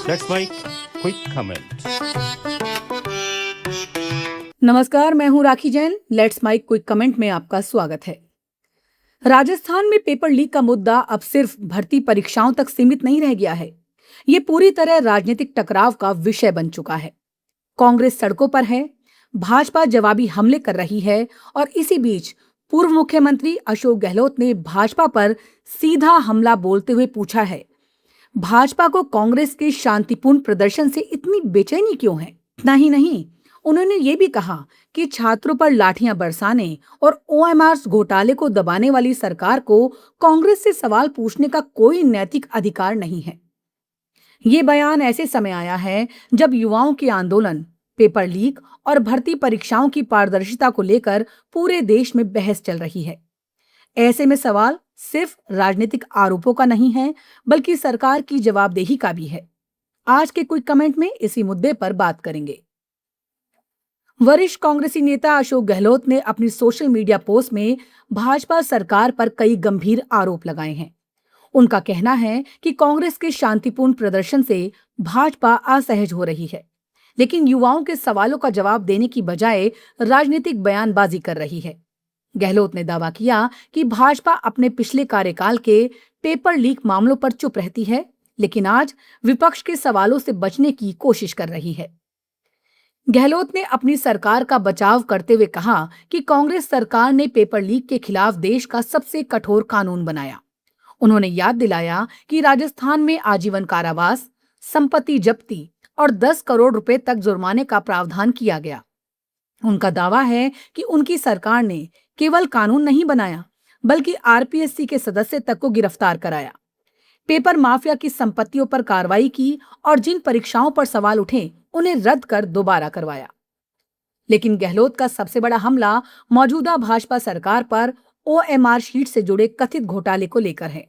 That's my quick comment. नमस्कार, मैं हूं Rakhi Jain. Let's my quick comment में आपका स्वागत है। राजस्थान में पेपर लीक का मुद्दा अब सिर्फ भर्ती परीक्षाओं तक सीमित नहीं रह गया है। ये पूरी तरह राजनीतिक टकराव का विषय बन चुका है। कांग्रेस सड़कों पर है, भाजपा जवाबी हमले कर रही है और इसी बीच पूर्व मुख्यमंत्री अशोक गहलोत ने भाजपा पर सीधा हमला बोलते हुए पूछा है, भाजपा को कांग्रेस के शांतिपूर्ण प्रदर्शन से इतनी बेचैनी क्यों है। इतना ही नहीं, उन्होंने ये भी कहा कि छात्रों पर लाठियां बरसाने और ओएमआर घोटाले को दबाने वाली सरकार को कांग्रेस से सवाल पूछने का कोई नैतिक अधिकार नहीं है। ये बयान ऐसे समय आया है जब युवाओं के आंदोलन, पेपर लीक और भर्ती परीक्षाओं की पारदर्शिता को लेकर पूरे देश में बहस चल रही है। ऐसे में सवाल सिर्फ राजनीतिक आरोपों का नहीं है, बल्कि सरकार की जवाबदेही का भी है। आज के क्विक कमेंट में इसी मुद्दे पर बात करेंगे। वरिष्ठ कांग्रेसी नेता अशोक गहलोत ने अपनी सोशल मीडिया पोस्ट में भाजपा सरकार पर कई गंभीर आरोप लगाए हैं। उनका कहना है कि कांग्रेस के शांतिपूर्ण प्रदर्शन से भाजपा असहज हो रही है, लेकिन युवाओं के सवालों का जवाब देने की बजाय राजनीतिक बयानबाजी कर रही है। गहलोत ने दावा किया कि भाजपा अपने पिछले कार्यकाल के पेपर लीक मामलों पर चुप रहती है, लेकिन आज विपक्ष के सवालों से बचने की कोशिश कर रही है। गहलोत ने अपनी सरकार का बचाव करते हुए कहा कि कांग्रेस सरकार ने पेपर लीक के खिलाफ देश का सबसे कठोर कानून बनाया। उन्होंने याद दिलाया कि राजस्थान में आजीवन कारावास, संपत्ति जब्ती और 10 करोड़ रुपए तक जुर्माने का प्रावधान किया गया। उनका दावा है कि उनकी सरकार ने केवल कानून नहीं बनाया, बल्कि आरपीएससी के सदस्य तक को गिरफ्तार कराया, पेपर माफिया की संपत्तियों पर कार्रवाई की और जिन परीक्षाओं पर सवाल उठे उन्हें रद्द कर दोबारा करवाया। लेकिन गहलोत का सबसे बड़ा हमला मौजूदा भाजपा सरकार पर ओएमआर शीट से जुड़े कथित घोटाले को लेकर है।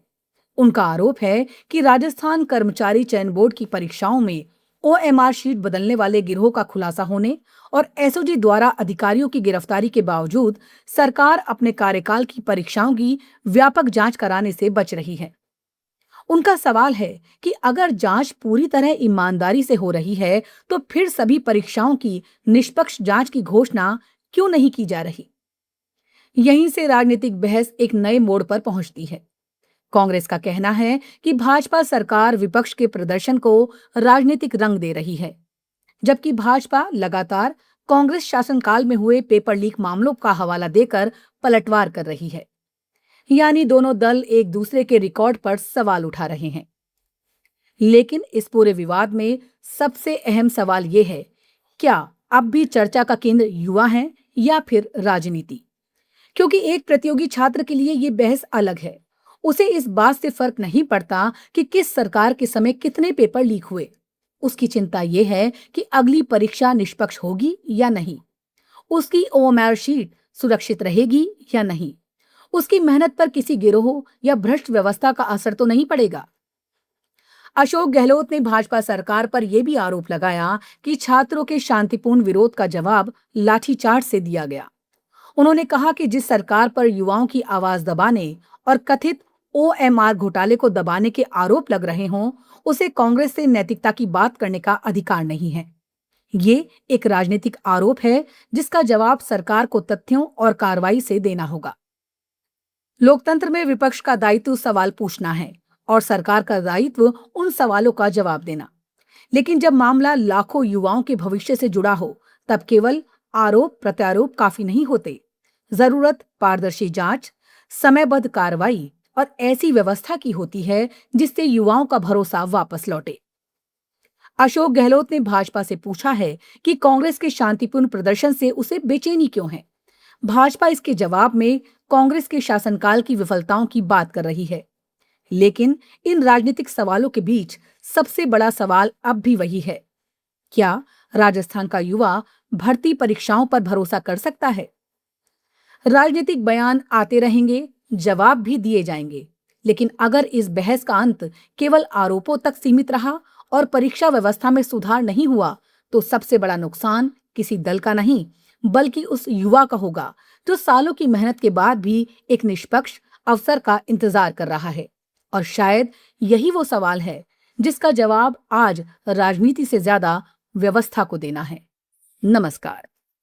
उनका आरोप है कि राजस्थान कर्मचारी चयन बोर्ड की परीक्षाओं में ओएमआर शीट बदलने वाले गिरोह का खुलासा होने और एसओजी द्वारा अधिकारियों की गिरफ्तारी के बावजूद सरकार अपने कार्यकाल की परीक्षाओं की व्यापक जांच कराने से बच रही है। उनका सवाल है कि अगर जांच पूरी तरह ईमानदारी से हो रही है, तो फिर सभी परीक्षाओं की निष्पक्ष जांच की घोषणा क्यों नहीं की जा रही। यहीं से राजनीतिक बहस एक नए मोड़ पर पहुंचती है। कांग्रेस का कहना है कि भाजपा सरकार विपक्ष के प्रदर्शन को राजनीतिक रंग दे रही है, जबकि भाजपा लगातार कांग्रेस शासनकाल में हुए पेपर लीक मामलों का हवाला देकर पलटवार कर रही है। यानी दोनों दल एक दूसरे के रिकॉर्ड पर सवाल उठा रहे हैं। लेकिन इस पूरे विवाद में सबसे अहम सवाल यह है, क्या अब भी चर्चा का केंद्र युवा हैं या फिर राजनीति? क्योंकि एक प्रतियोगी छात्र के लिए ये बहस अलग है। उसे इस बात से फर्क नहीं पड़ता कि किस सरकार के समय कितने पेपर लीक हुए। उसकी चिंता यह है कि अगली परीक्षा निष्पक्ष होगी या नहीं, उसकी ओएमआर शीट सुरक्षित रहेगी या नहीं, उसकी मेहनत पर किसी गिरोह या भ्रष्ट व्यवस्था का असर तो नहीं पड़ेगा। अशोक गहलोत ने भाजपा सरकार पर यह भी आरोप लगाया कि छात्रों के शांतिपूर्ण विरोध का जवाब लाठीचार्ज से दिया गया। उन्होंने कहा कि जिस सरकार पर युवाओं की आवाज दबाने और कथित ओएमआर घोटाले को दबाने के आरोप लग रहे हों, उसे कांग्रेस से नैतिकता की बात करने का अधिकार नहीं है। ये एक राजनीतिक आरोप है, जिसका जवाब सरकार को तथ्यों और कार्रवाई से देना होगा। लोकतंत्र में विपक्ष का दायित्व सवाल पूछना है और सरकार का दायित्व उन सवालों का जवाब देना। लेकिन जब मामला लाखों युवाओं के भविष्य से जुड़ा हो, तब केवल आरोप प्रत्यारोप काफी नहीं होते। जरूरत पारदर्शी जांच, समयबद्ध कार्रवाई और ऐसी व्यवस्था की होती है जिससे युवाओं का भरोसा वापस लौटे। अशोक गहलोत ने भाजपा से पूछा है कि कांग्रेस के शांतिपूर्ण प्रदर्शन से उसे बेचैनी क्यों है। भाजपा इसके जवाब में कांग्रेस के शासनकाल की विफलताओं की बात कर रही है। लेकिन इन राजनीतिक सवालों के बीच सबसे बड़ा सवाल अब भी वही है, क्या राजस्थान का युवा भर्ती परीक्षाओं पर भरोसा कर सकता है? राजनीतिक बयान आते रहेंगे, जवाब भी दिए जाएंगे, लेकिन अगर इस बहस का अंत केवल आरोपों तक सीमित रहा और परीक्षा व्यवस्था में सुधार नहीं हुआ, तो सबसे बड़ा नुकसान किसी दल का नहीं, बल्कि उस युवा का होगा जो सालों की मेहनत के बाद भी एक निष्पक्ष अवसर का इंतजार कर रहा है। और शायद यही वो सवाल है जिसका जवाब आज राजनीति से ज्यादा व्यवस्था को देना है। नमस्कार।